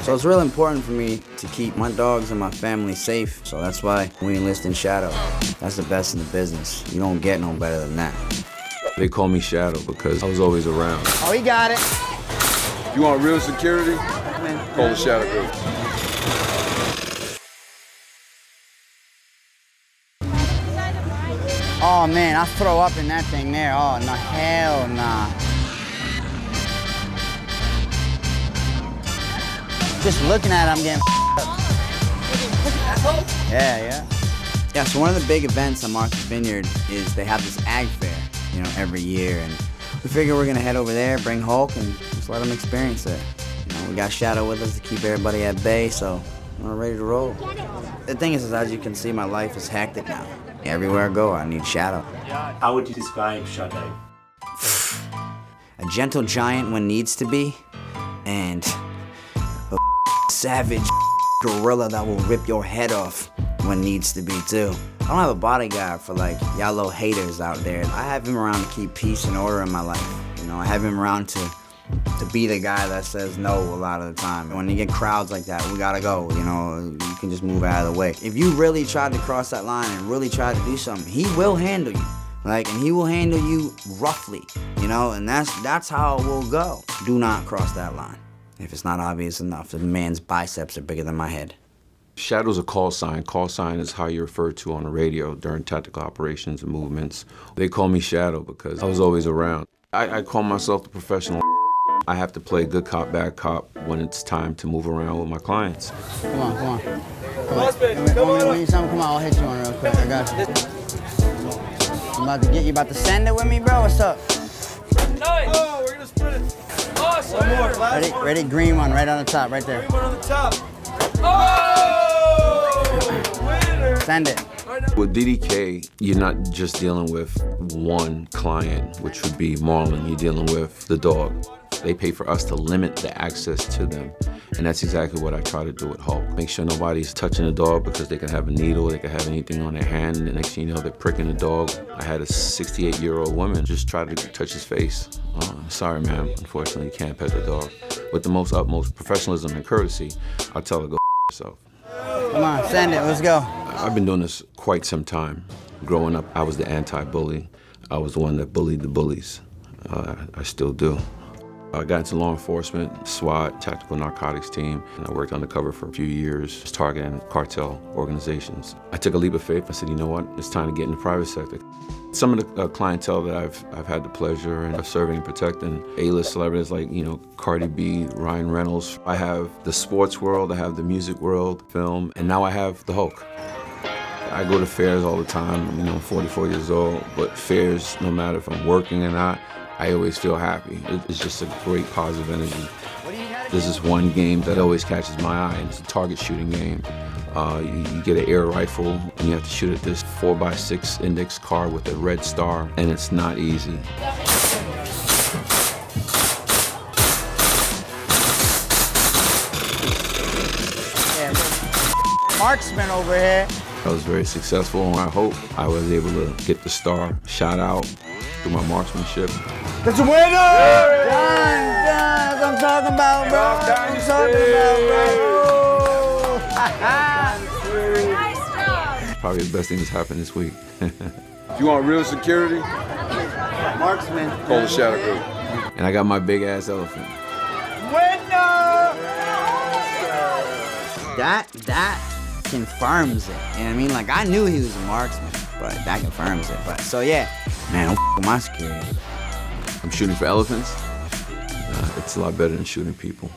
So it's real important for me to keep my dogs and my family safe. So that's why we enlist in Shadow. That's the best in the business. You don't get no better than that. They call me Shadow because I was always around. Oh, he got it. You want real security? Call the Shadow Group. Oh man, I throw up in that thing there. Oh no, hell nah. Just looking at it, I'm getting up. Yeah. Yeah, so one of the big events on Martha's Vineyard is they have this ag fair, every year. And we figure we're gonna head over there, bring Hulk, and just let them experience it. We got Shadow with us to keep everybody at bay, so we're ready to roll. The thing is, as you can see, my life is hectic now. Everywhere I go, I need Shadow. How would you describe Shadow? A gentle giant when needs to be, and a savage gorilla that will rip your head off when needs to be too. I don't have a bodyguard for y'all little haters out there. I have him around to keep peace and order in my life. I have him around to be the guy that says no a lot of the time. When you get crowds like that, we gotta go, you can just move out of the way. If you really tried to cross that line and really tried to do something, he will handle you. And he will handle you roughly, and that's how it will go. Do not cross that line. If it's not obvious enough, the man's biceps are bigger than my head. Shadow's a call sign. Call sign is how you're referred to on the radio during tactical operations and movements. They call me Shadow because I was always around. I call myself the professional. I have to play good cop, bad cop when it's time to move around with my clients. Come on. Come on, I'll hit you on real quick. I got you. You about to send it with me, bro? What's up? Nice. Oh, we're gonna split it. Awesome. One more. Ready? Green one right on the top, right there. Green one on the top. Oh! Winner. Send it. With DDK, you're not just dealing with one client, which would be Marlon. You're dealing with the dog. They pay for us to limit the access to them. And that's exactly what I try to do with Hulk. Make sure nobody's touching the dog because they can have a needle, they can have anything on their hand, and the next thing you know, they're pricking the dog. I had a 68-year-old woman just try to touch his face. Sorry, ma'am, unfortunately, you can't pet the dog. With the utmost professionalism and courtesy, I'll tell her, go yourself. Come on, send it, let's go. I've been doing this quite some time. Growing up, I was the anti-bully. I was the one that bullied the bullies. I still do. I got into law enforcement, SWAT, tactical narcotics team, and I worked undercover for a few years, targeting cartel organizations. I took a leap of faith. I said, you know what, it's time to get in the private sector. Some of the clientele that I've had the pleasure of serving and protecting, A-list celebrities like, Cardi B, Reynolds. I have the sports world, I have the music world, film, and now I have the Hulk. I go to fairs all the time. I'm 44 years old, but fairs, no matter if I'm working or not, I always feel happy. It's just a great positive energy. There's this one game that always catches my eye, and it's a target shooting game. You get an air rifle, and you have to shoot at this 4x6 index card with a red star, and it's not easy. Marksman over here. I was very successful, and I hope I was able to get the star shot out through my marksmanship. That's a winner! Done. That's what I'm talking about, bro. That's what I'm talking about, bro. Nice job. Probably the best thing that's happened this week. If you want real security, Marksman. call the Shadow Group. And I got my big ass elephant. Winner! That confirms it. You know what I mean? I knew he was a marksman, but that confirms it. But so yeah, man, don't with my security. I'm shooting for elephants. It's a lot better than shooting people.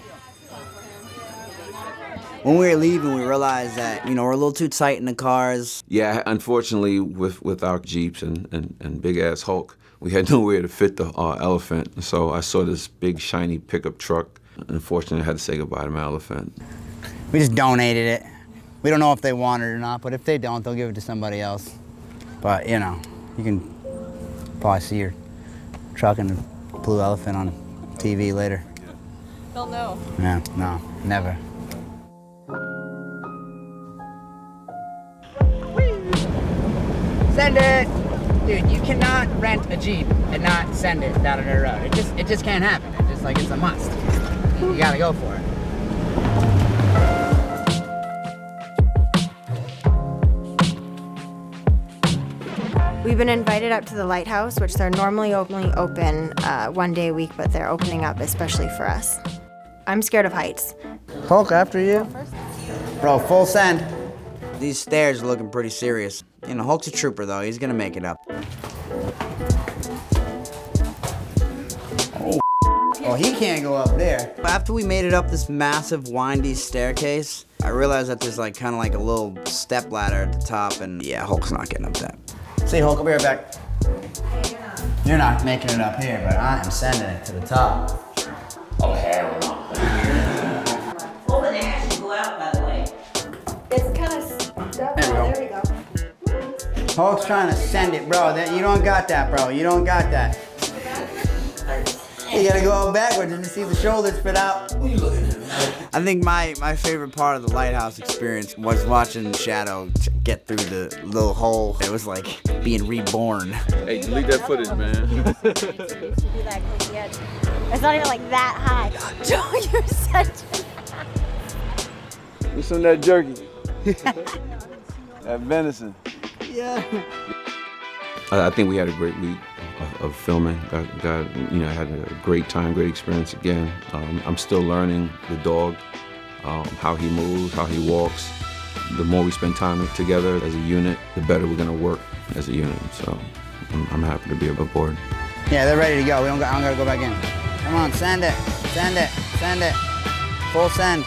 When we were leaving, we realized that, we're a little too tight in the cars. Yeah, unfortunately, with our Jeeps and big-ass Hulk, we had nowhere to fit the elephant. So I saw this big, shiny pickup truck. Unfortunately, I had to say goodbye to my elephant. We just donated it. We don't know if they want it or not, but if they don't, they'll give it to somebody else. But, you can probably see your truck and a blue elephant on TV later. They'll know. Yeah, no, never. Send it! Dude, you cannot rent a Jeep and not send it down a dirt road. It just can't happen. It's a must. You gotta go for it. We've been invited up to the Lighthouse, which they're normally only open 1 day a week, but they're opening up especially for us. I'm scared of heights. Hulk, after you. Bro, full send. These stairs are looking pretty serious. You know, Hulk's a trooper, though. He's gonna make it up. Oh, he can't go up there. After we made it up this massive, windy staircase, I realized that there's like kind of like a little step ladder at the top, and yeah, Hulk's not getting up that. See, Hulk, I'll be right back. You're not making it up here, but I am sending it to the top. Oh, hell no. Over there should go out, by the way. It's kind of stuck. There we go. Hulk's trying to send it, bro. You don't got that, bro. You don't got that. You gotta go out backwards and see the shoulders fit out. I think my favorite part of the Lighthouse experience was watching Shadow get through the little hole. It was like being reborn. Hey, delete that footage, man. It's not even like that high. Joe, you're such Get some of that jerky. That venison. Yeah. I think we had a great week of filming. You know, I had a great time, great experience again. I'm still learning the dog, how he moves, how he walks. The more we spend time together as a unit, the better we're gonna work as a unit. So I'm happy to be aboard. Yeah, they're ready to go. I don't gotta go back in. Come on, send it, send it, send it. Full send.